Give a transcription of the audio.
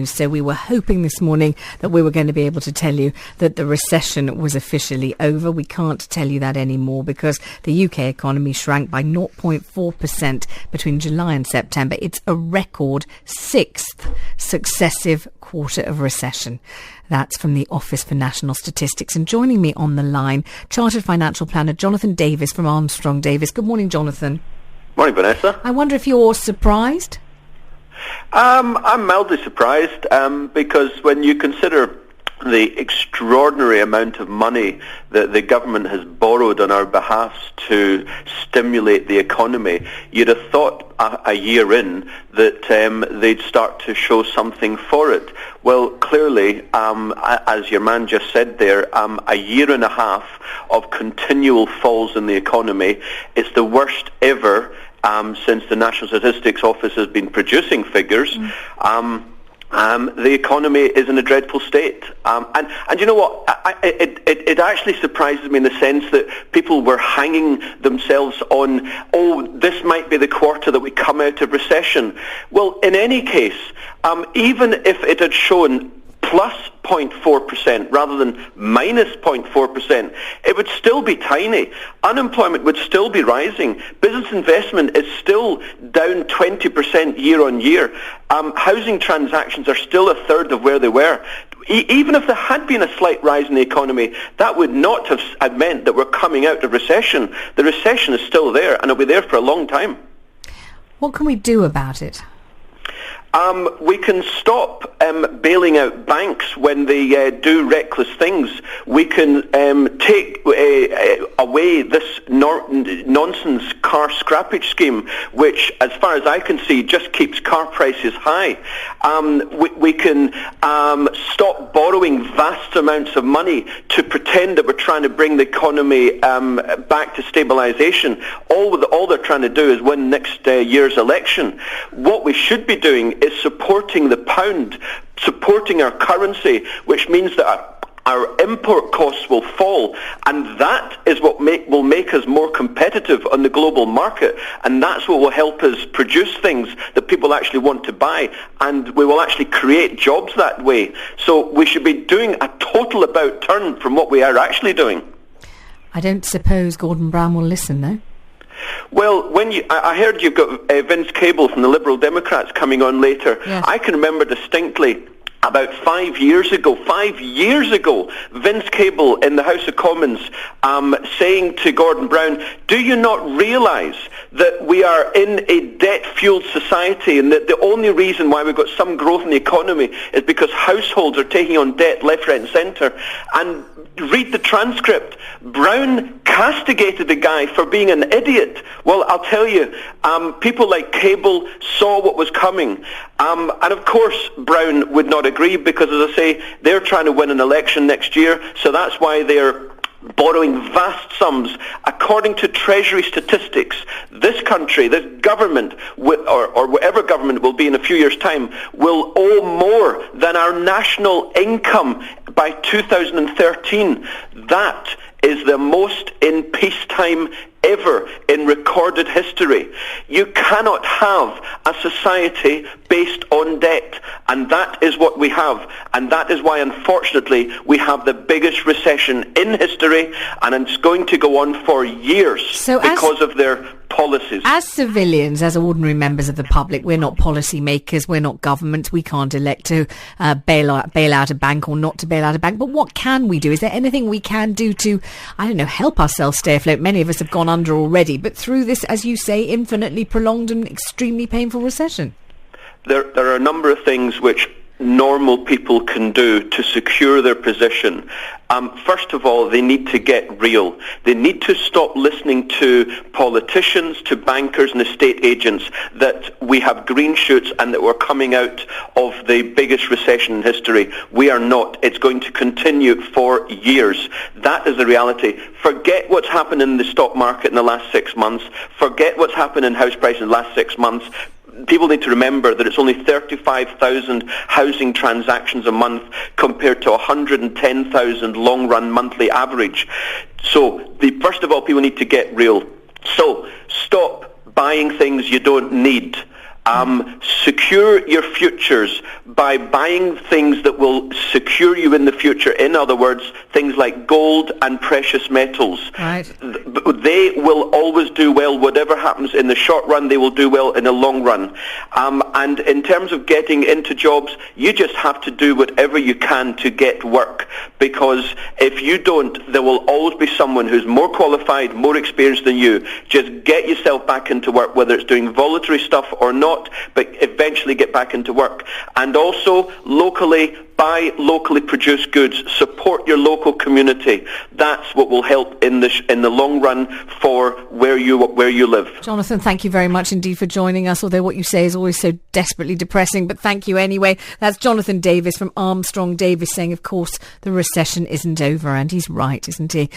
So we were hoping this morning that we were going to be able to tell you that the recession was officially over. We can't tell you that anymore because the UK economy shrank by 0.4% between July and September. It's a record sixth successive quarter of recession. That's from the Office for National Statistics. And joining me on the line, Chartered Financial Planner Jonathan Davis from Armstrong Davis. Good morning, Jonathan. Morning, Vanessa. I wonder if you're surprised? I'm mildly surprised because when you consider the extraordinary amount of money that the government has borrowed on our behalf to stimulate the economy, you'd have thought a year in that they'd start to show something for it. Well, clearly, as your man just said there, a year and a half of continual falls in the economy. It's the worst ever since the National Statistics Office has been producing figures. The economy is in a dreadful state. And you know what? It actually surprises me in the sense that people were hanging themselves on, this might be the quarter that we come out of recession. Well, in any case, even if it had shown plus 0.4% rather than minus 0.4%, it would still be tiny. Unemployment would still be rising. Business investment is still down 20% year on year. Housing transactions are still a third of where they were. Even if there had been a slight rise in the economy, that would not have meant that we're coming out of recession. The recession is still there, and it'll be there for a long time. What can we do about it? We can stop bailing out banks when they do reckless things. We can take away this nonsense car scrappage scheme, which, as far as I can see, just keeps car prices high. We can stop borrowing vast amounts of money to pretend that we're trying to bring the economy back to stabilisation. All they're trying to do is win next year's election. What we should be doing is supporting the pound, supporting our currency, which means that our import costs will fall, and that is what will make us more competitive on the global market, and that's what will help us produce things that people actually want to buy, and we will actually create jobs that way. So we should be doing a total about turn from what we are actually doing. I don't suppose Gordon Brown will listen, though. Well, I heard you've got Vince Cable from the Liberal Democrats coming on later. Yes. I can remember distinctly about 5 years ago, Vince Cable in the House of Commons saying to Gordon Brown, do you not realise that we are in a debt-fueled society and that the only reason why we've got some growth in the economy is because households are taking on debt left, right and centre? And read the transcript. Brown castigated the guy for being an idiot. Well, I'll tell you, people like Cable saw what was coming. And of course, Brown would not agree because, as I say, they're trying to win an election next year. So that's why they're borrowing vast sums. According to Treasury statistics, this country, this government, or whatever government will be in a few years' time, will owe more than our national income by 2013. That is the most in peacetime ever in recorded history. You cannot have a society based on debt, and that is what we have, and that is why, unfortunately, we have the biggest recession in history, and it's going to go on for years because of their policies. As civilians, as ordinary members of the public, we're not policy makers, we're not government, we can't elect to bail out a bank or not to bail out a bank, but what can we do? Is there anything we can do to, help ourselves stay afloat? Many of us have gone under already, but through this, as you say, infinitely prolonged and extremely painful recession. There are a number of things which normal people can do to secure their position. First of all, they need to get real. They need to stop listening to politicians, to bankers and estate agents that we have green shoots and that we're coming out of the biggest recession in history. We are not. It's going to continue for years. That is the reality. Forget what's happened in the stock market in the last 6 months. Forget what's happened in house prices in the last 6 months. People need to remember that it's only 35,000 housing transactions a month compared to 110,000 long-run monthly average. So, first of all, people need to get real. So, stop buying things you don't need. Secure your futures by buying things that will secure you in the future. In other words, things like gold and precious metals. Right. They will always do well. Whatever happens in the short run, they will do well in the long run. And in terms of getting into jobs, you just have to do whatever you can to get work, because if you don't, there will always be someone who's more qualified, more experienced than you. Just get yourself back into work, whether it's doing voluntary stuff or not, but eventually get back into work. And also, locally, buy locally produced goods. Support your local community. That's what will help in the long run for where you live. Jonathan, thank you very much indeed for joining us, although what you say is always so desperately depressing, but thank you anyway. That's Jonathan Davis from Armstrong Davis saying, of course, the recession isn't over, and he's right, isn't he?